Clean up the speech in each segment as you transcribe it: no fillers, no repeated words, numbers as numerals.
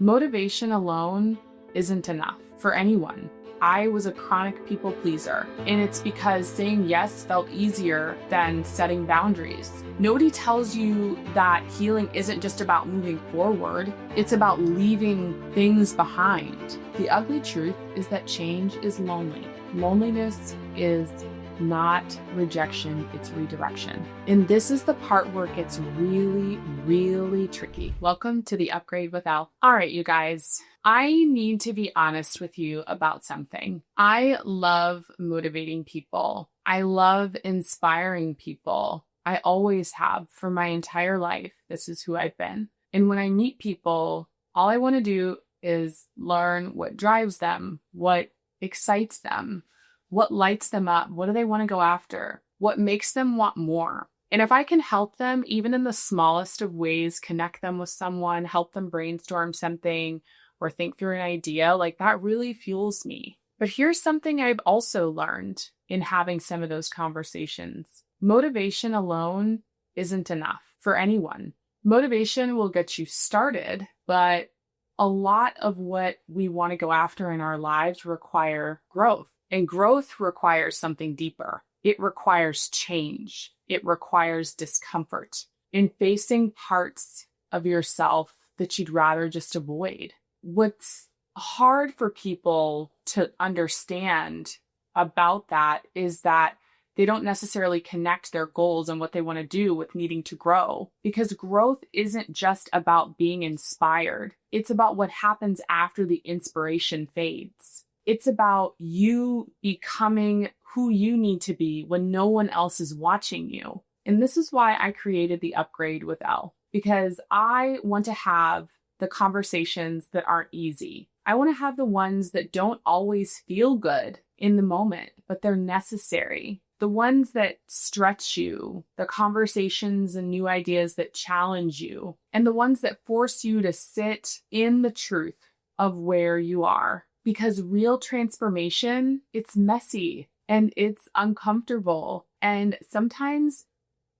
Motivation alone isn't enough for anyone. I was a chronic people pleaser, and it's because saying yes felt easier than setting boundaries. Nobody tells you that healing isn't just about moving forward, it's about leaving things behind. The ugly truth is that change is lonely. Loneliness is not rejection, it's redirection. And this is the part where it gets really, really tricky. Welcome to the Upgrade with Elle. All right, you guys, I need to be honest with you about something. I love motivating people. I love inspiring people. I always have for my entire life. This is who I've been. And when I meet people, all I want to do is learn what drives them, what excites them, what lights them up? What do they want to go after? What makes them want more? And if I can help them, even in the smallest of ways, connect them with someone, help them brainstorm something or think through an idea, like that really fuels me. But here's something I've also learned in having some of those conversations. Motivation alone isn't enough for anyone. Motivation will get you started, but a lot of what we want to go after in our lives require growth. And growth requires something deeper. It requires change. It requires discomfort in facing parts of yourself that you'd rather just avoid. What's hard for people to understand about that is that they don't necessarily connect their goals and what they want to do with needing to grow, because growth isn't just about being inspired. It's about what happens after the inspiration fades. It's about you becoming who you need to be when no one else is watching you. And this is why I created the Upgrade with Elle, because I want to have the conversations that aren't easy. I want to have the ones that don't always feel good in the moment, but they're necessary. The ones that stretch you, the conversations and new ideas that challenge you, and the ones that force you to sit in the truth of where you are. Because real transformation, it's messy and it's uncomfortable and sometimes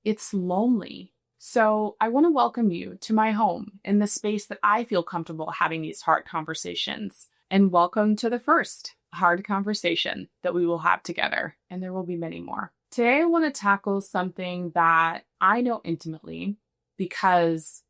it's lonely. So I want to welcome you to my home in the space that I feel comfortable having these hard conversations. And welcome to the first hard conversation that we will have together. And there will be many more. Today I want to tackle something that I know intimately because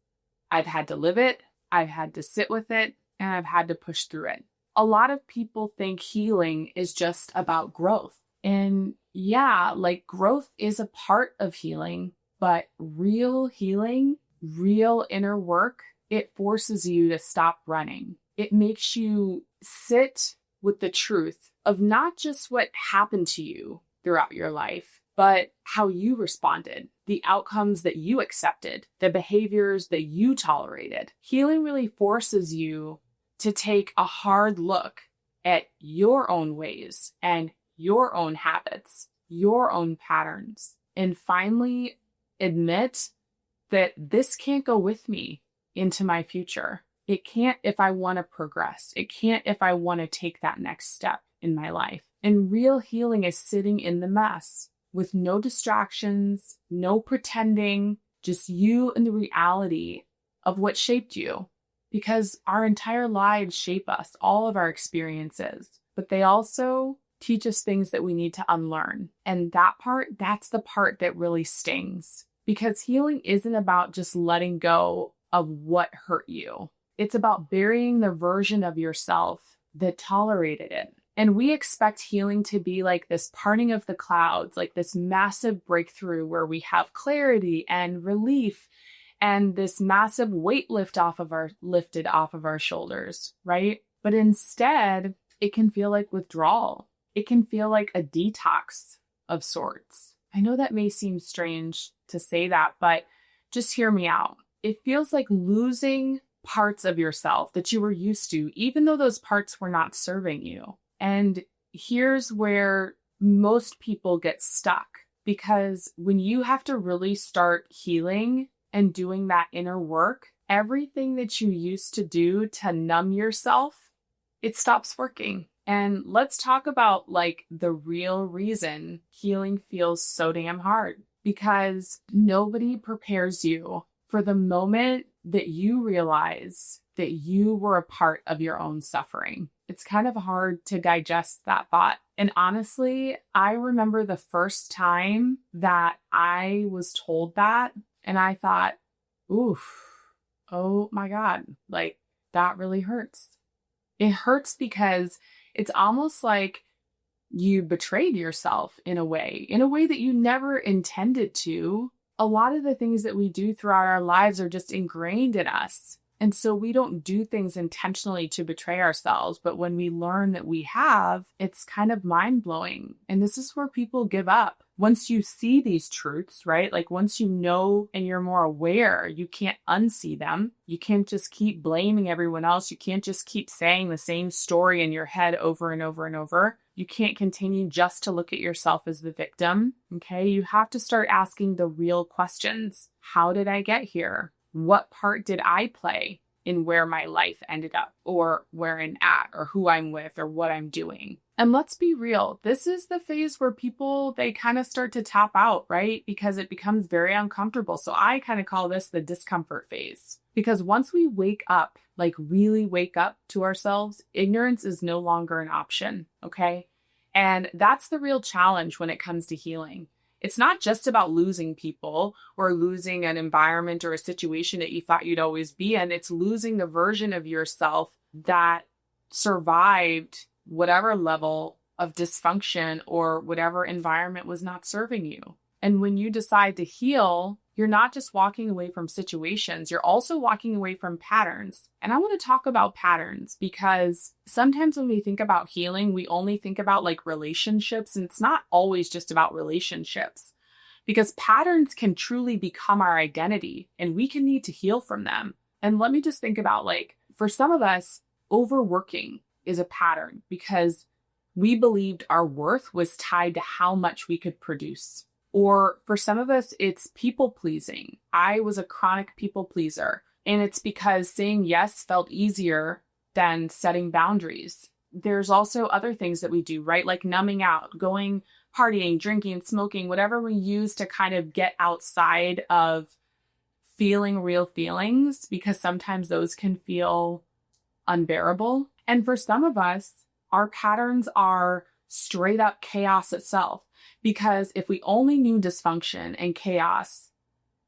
I've had to live it, I've had to sit with it, and I've had to push through it. A lot of people think healing is just about growth. And yeah, like growth is a part of healing, but real healing, real inner work, it forces you to stop running. It makes you sit with the truth of not just what happened to you throughout your life, but how you responded, the outcomes that you accepted, the behaviors that you tolerated. Healing really forces you to take a hard look at your own ways and your own habits, your own patterns, and finally admit that this can't go with me into my future. It can't if I want to progress. It can't if I want to take that next step in my life. And real healing is sitting in the mess with no distractions, no pretending, just you and the reality of what shaped you. Because our entire lives shape us, all of our experiences, but they also teach us things that we need to unlearn. And that part, that's the part that really stings. Because healing isn't about just letting go of what hurt you. It's about burying the version of yourself that tolerated it. And we expect healing to be like this parting of the clouds, like this massive breakthrough where we have clarity and relief and this massive weight lifted off of our shoulders, right? But instead, it can feel like withdrawal. It can feel like a detox of sorts. I know that may seem strange to say that, but just hear me out. It feels like losing parts of yourself that you were used to, even though those parts were not serving you. And here's where most people get stuck, because when you have to really start healing and doing that inner work, everything that you used to do to numb yourself, it stops working. And let's talk about like the real reason healing feels so damn hard, because nobody prepares you for the moment that you realize that you were a part of your own suffering. It's kind of hard to digest that thought. And honestly, I remember the first time that I was told that, and I thought, oof, oh my God, like that really hurts. It hurts because it's almost like you betrayed yourself in a way that you never intended to. A lot of the things that we do throughout our lives are just ingrained in us. And so we don't do things intentionally to betray ourselves. But when we learn that we have, it's kind of mind blowing. And this is where people give up. Once you see these truths, right? Like once you know and you're more aware, you can't unsee them. You can't just keep blaming everyone else. You can't just keep saying the same story in your head over and over and over. You can't continue just to look at yourself as the victim. Okay. You have to start asking the real questions. How did I get here? What part did I play in where my life ended up, or where I'm at, or who I'm with, or what I'm doing? And let's be real, this is the phase where people, they kind of start to tap out, right? Because it becomes very uncomfortable. So I kind of call this the discomfort phase. Because once we wake up, like really wake up to ourselves, ignorance is no longer an option, okay? And that's the real challenge when it comes to healing. It's not just about losing people or losing an environment or a situation that you thought you'd always be in. It's losing the version of yourself that survived whatever level of dysfunction or whatever environment was not serving you. And when you decide to heal, you're not just walking away from situations, you're also walking away from patterns. And I want to talk about patterns because sometimes when we think about healing, we only think about like relationships, and it's not always just about relationships, because patterns can truly become our identity and we can need to heal from them. And let me just think about, like, for some of us, overworking is a pattern because we believed our worth was tied to how much we could produce. Or for some of us, it's people pleasing. I was a chronic people pleaser, and it's because saying yes felt easier than setting boundaries. There's also other things that we do, right? Like numbing out, going partying, drinking, smoking, whatever we use to kind of get outside of feeling real feelings, because sometimes those can feel unbearable. And for some of us, our patterns are straight up chaos itself. Because if we only knew dysfunction and chaos,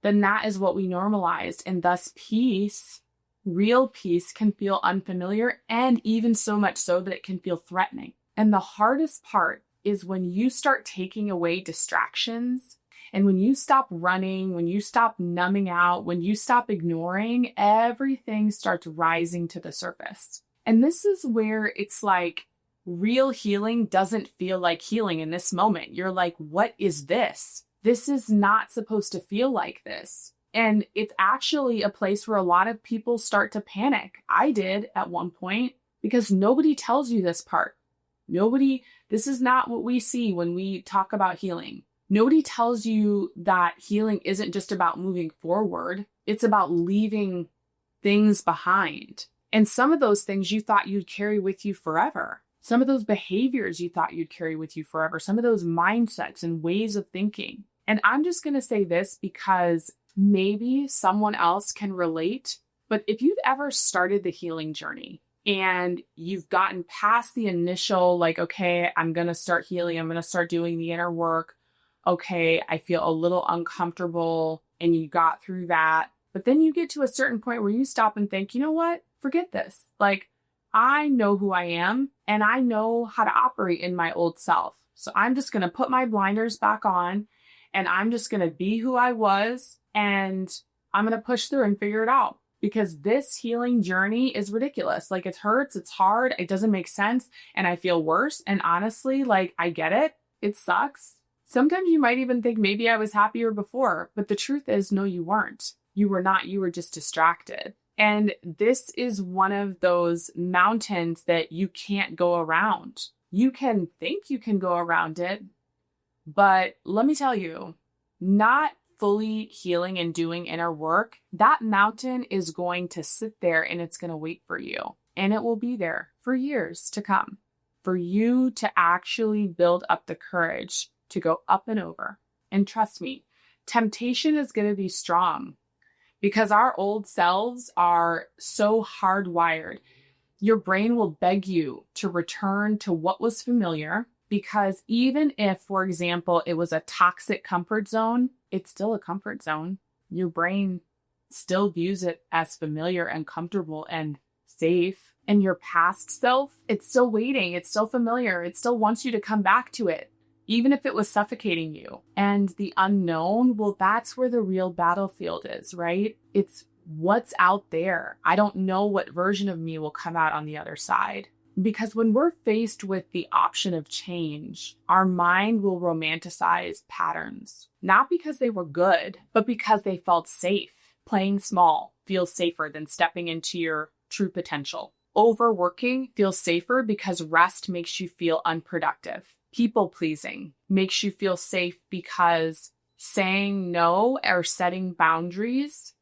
then that is what we normalized. And thus peace, real peace, can feel unfamiliar, and even so much so that it can feel threatening. And the hardest part is when you start taking away distractions, and when you stop running, when you stop numbing out, when you stop ignoring, everything starts rising to the surface. And this is where it's like, real healing doesn't feel like healing in this moment. You're like, what is this? This is not supposed to feel like this. And it's actually a place where a lot of people start to panic. I did at one point, because nobody tells you this part. This is not what we see when we talk about healing. Nobody tells you that healing isn't just about moving forward. It's about leaving things behind. And some of those things you thought you'd carry with you forever. Some of those behaviors you thought you'd carry with you forever, some of those mindsets and ways of thinking. And I'm just going to say this because maybe someone else can relate, but if you've ever started the healing journey and you've gotten past the initial, like, okay, I'm going to start healing, I'm going to start doing the inner work. Okay, I feel a little uncomfortable, and you got through that. But then you get to a certain point where you stop and think, you know what? Forget this. Like, I know who I am, and I know how to operate in my old self. So I'm just going to put my blinders back on, and I'm just going to be who I was, and I'm going to push through and figure it out, because this healing journey is ridiculous. Like, it hurts, it's hard, it doesn't make sense, and I feel worse. And honestly, like, I get it. It sucks. Sometimes you might even think maybe I was happier before, but the truth is, no, you weren't. You were not. You were just distracted. And this is one of those mountains that you can't go around. You can think you can go around it, but let me tell you, not fully healing and doing inner work, that mountain is going to sit there and it's going to wait for you. And it will be there for years to come for you to actually build up the courage to go up and over. And trust me, temptation is going to be strong, because our old selves are so hardwired. Your brain will beg you to return to what was familiar, because even if, for example, it was a toxic comfort zone, it's still a comfort zone. Your brain still views it as familiar and comfortable and safe. And your past self, it's still waiting. It's still familiar. It still wants you to come back to it, even if it was suffocating you. And the unknown, well, that's where the real battlefield is, right? It's what's out there. I don't know what version of me will come out on the other side. Because when we're faced with the option of change, our mind will romanticize patterns, not because they were good, but because they felt safe. Playing small feels safer than stepping into your true potential. Overworking feels safer because rest makes you feel unproductive. People pleasing makes you feel safe because saying no or setting boundaries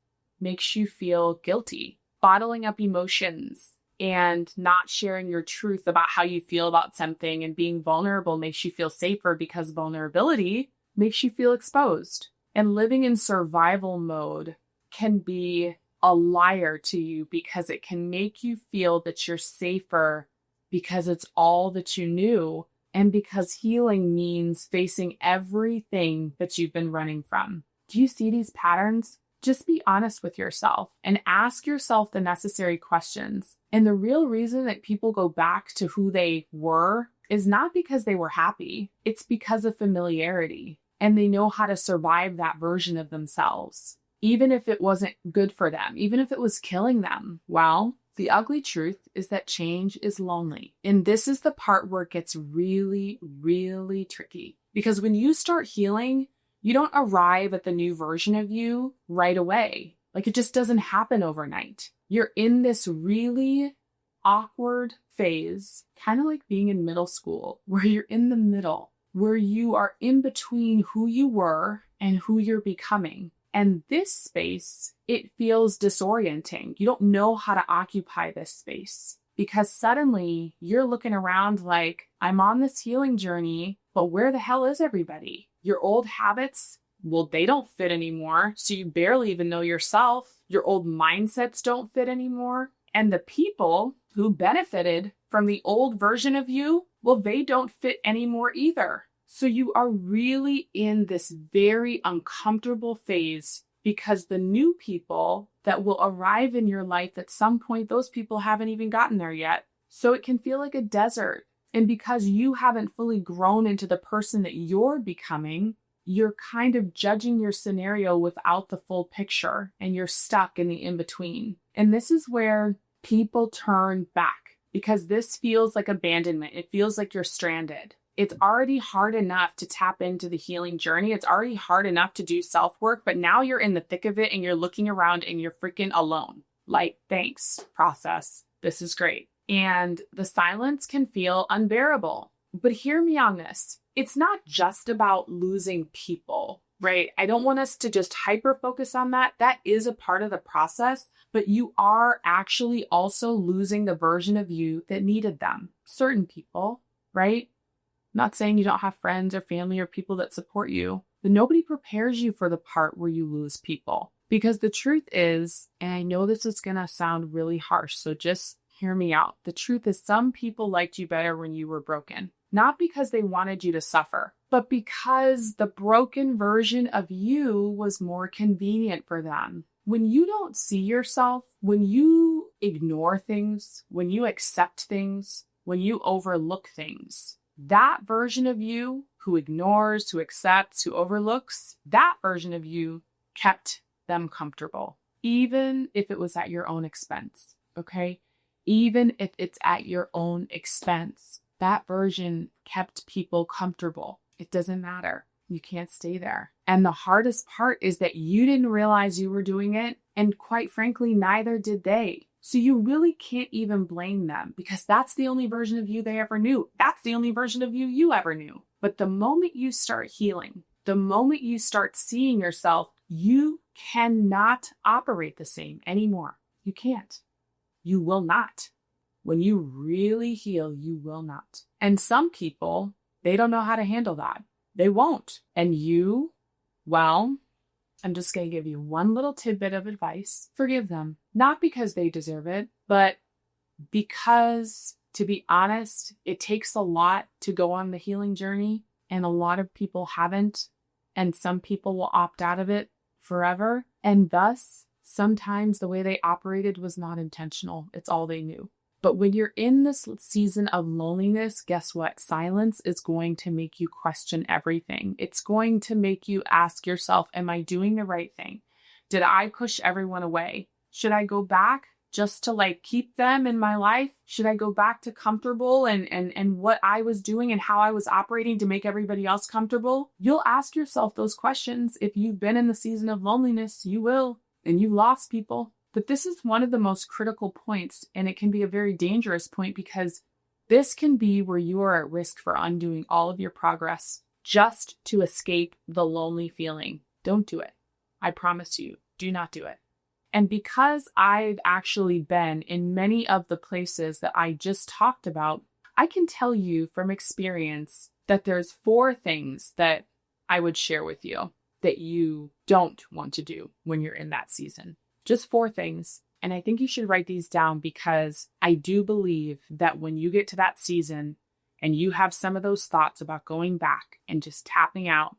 makes you feel guilty. Bottling up emotions and not sharing your truth about how you feel about something and being vulnerable makes you feel safer because vulnerability makes you feel exposed. And living in survival mode can be a liar to you because it can make you feel that you're safer because it's all that you knew, and because healing means facing everything that you've been running from. Do you see these patterns? Just be honest with yourself and ask yourself the necessary questions. And the real reason that people go back to who they were is not because they were happy. It's because of familiarity, and they know how to survive that version of themselves, even if it wasn't good for them, even if it was killing them. Well, the ugly truth is that change is lonely. And this is the part where it gets really, really tricky. Because when you start healing, you don't arrive at the new version of you right away. Like, it just doesn't happen overnight. You're in this really awkward phase, kind of like being in middle school, where you're in the middle, where you are in between who you were and who you're becoming. And this space, it feels disorienting. You don't know how to occupy this space because suddenly you're looking around like, I'm on this healing journey, but where the hell is everybody? Your old habits, well, they don't fit anymore. So you barely even know yourself. Your old mindsets don't fit anymore. And the people who benefited from the old version of you, well, they don't fit anymore either. So you are really in this very uncomfortable phase because the new people that will arrive in your life at some point, those people haven't even gotten there yet. So it can feel like a desert. And because you haven't fully grown into the person that you're becoming, you're kind of judging your scenario without the full picture, and you're stuck in the in-between. And this is where people turn back because this feels like abandonment. It feels like you're stranded. It's already hard enough to tap into the healing journey. It's already hard enough to do self-work, but now you're in the thick of it and you're looking around and you're freaking alone. Like, thanks, process. This is great. And the silence can feel unbearable. But hear me on this. It's not just about losing people, right? I don't want us to just hyper focus on that. That is a part of the process, but you are actually also losing the version of you that needed them. Certain people, right? Not saying you don't have friends or family or people that support you, but nobody prepares you for the part where you lose people. Because the truth is, and I know this is going to sound really harsh, so just hear me out. The truth is some people liked you better when you were broken. Not because they wanted you to suffer, but because the broken version of you was more convenient for them. When you don't see yourself, when you ignore things, when you accept things, when you overlook things, that version of you who ignores, who accepts, who overlooks, that version of you kept them comfortable, even if it was at your own expense, okay? Even if it's at your own expense, that version kept people comfortable. It doesn't matter. You can't stay there. And the hardest part is that you didn't realize you were doing it. And quite frankly, neither did they. So you really can't even blame them because that's the only version of you they ever knew. That's the only version of you ever knew. But the moment you start healing, the moment you start seeing yourself, you cannot operate the same anymore. You can't. You will not. When you really heal, you will not. And some people, they don't know how to handle that. They won't. And you, well, I'm just going to give you one little tidbit of advice. Forgive them. Not because they deserve it, but because, to be honest, it takes a lot to go on the healing journey, and a lot of people haven't, and some people will opt out of it forever. And thus, sometimes the way they operated was not intentional. It's all they knew. But when you're in this season of loneliness, guess what? Silence is going to make you question everything. It's going to make you ask yourself, am I doing the right thing? Did I push everyone away? Should I go back just to keep them in my life? Should I go back to comfortable and what I was doing and how I was operating to make everybody else comfortable? You'll ask yourself those questions. If you've been in the season of loneliness, you will, and you've lost people. But this is one of the most critical points, and it can be a very dangerous point because this can be where you are at risk for undoing all of your progress just to escape the lonely feeling. Don't do it. I promise you, do not do it. And because I've actually been in many of the places that I just talked about, I can tell you from experience that there's 4 things that I would share with you that you don't want to do when you're in that season. Just 4 things. And I think you should write these down because I do believe that when you get to that season and you have some of those thoughts about going back and just tapping out,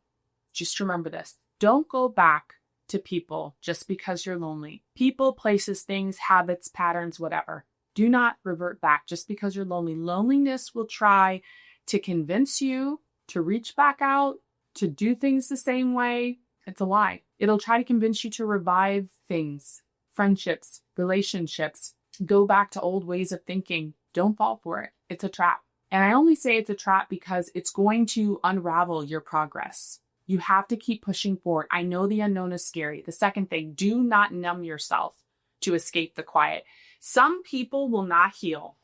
just remember this. Don't go back to people just because you're lonely. People, places, things, habits, patterns, whatever. Do not revert back just because you're lonely. Loneliness will try to convince you to reach back out, to do things the same way. It's a lie. It'll try to convince you to revive things, friendships, relationships, go back to old ways of thinking. Don't fall for it. It's a trap. And I only say it's a trap because it's going to unravel your progress. You have to keep pushing forward. I know the unknown is scary. The second thing, do not numb yourself to escape the quiet. Some people will not heal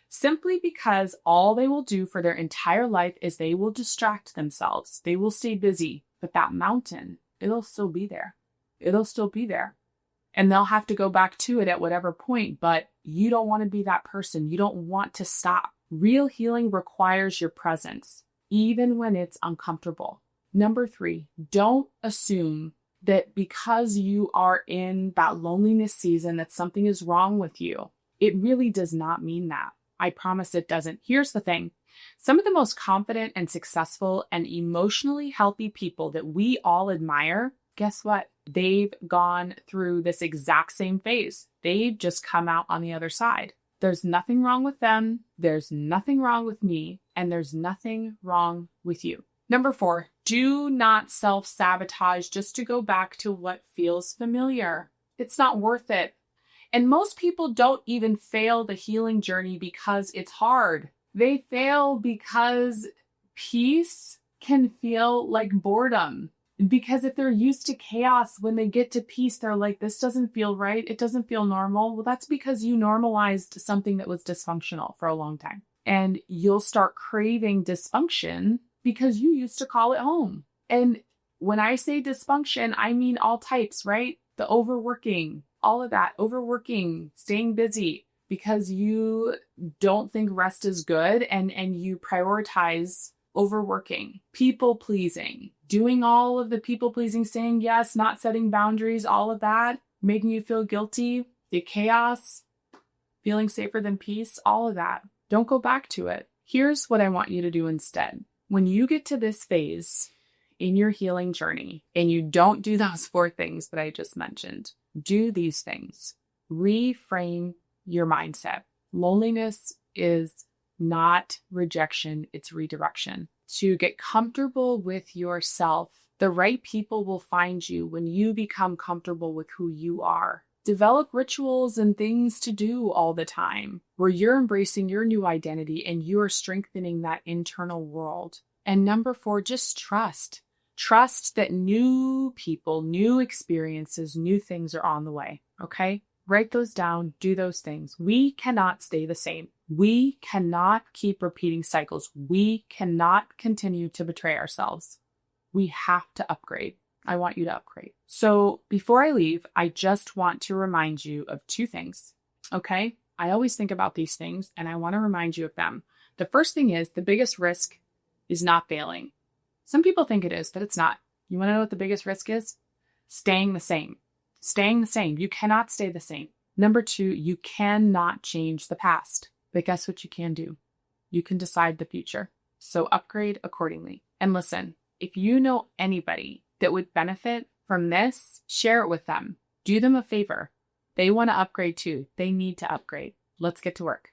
simply because all they will do for their entire life is they will distract themselves. They will stay busy, but that mountain, it'll still be there. It'll still be there. And they'll have to go back to it at whatever point, but you don't want to be that person. You don't want to stop. Real healing requires your presence, even when it's uncomfortable. Number 3, don't assume that because you are in that loneliness season that something is wrong with you. It really does not mean that. I promise it doesn't. Here's the thing. Some of the most confident and successful and emotionally healthy people that we all admire, guess what? They've gone through this exact same phase. They've just come out on the other side. There's nothing wrong with them. There's nothing wrong with me. And there's nothing wrong with you. Number 4, do not self-sabotage just to go back to what feels familiar. It's not worth it. And most people don't even fail the healing journey because it's hard. They fail because peace can feel like boredom. Because if they're used to chaos, when they get to peace, they're like, this doesn't feel right. It doesn't feel normal. Well, that's because you normalized something that was dysfunctional for a long time. And you'll start craving dysfunction because you used to call it home. And when I say dysfunction, I mean all types, right? The overworking, all of that, overworking, staying busy because you don't think rest is good and you prioritize overworking, people pleasing, doing all of the people pleasing, saying yes, not setting boundaries, all of that, making you feel guilty, the chaos, feeling safer than peace, all of that. Don't go back to it. Here's what I want you to do instead. When you get to this phase in your healing journey and you don't do those 4 things that I just mentioned, do these things. Reframe your mindset. Loneliness is not rejection, it's redirection. To get comfortable with yourself, the right people will find you when you become comfortable with who you are. Develop rituals and things to do all the time where you're embracing your new identity and you are strengthening that internal world. And number 4, just trust. Trust that new people, new experiences, new things are on the way. Okay? Write those down, do those things. We cannot stay the same. We cannot keep repeating cycles. We cannot continue to betray ourselves. We have to upgrade. I want you to upgrade. So before I leave, I just want to remind you of 2 things. Okay? I always think about these things and I want to remind you of them. The first thing is the biggest risk is not failing. Some people think it is, but it's not. You want to know what the biggest risk is? Staying the same. Staying the same. You cannot stay the same. Number 2, you cannot change the past. But guess what you can do? You can decide the future. So upgrade accordingly. And listen, if you know anybody that would benefit from this, share it with them. Do them a favor. They want to upgrade too. They need to upgrade. Let's get to work.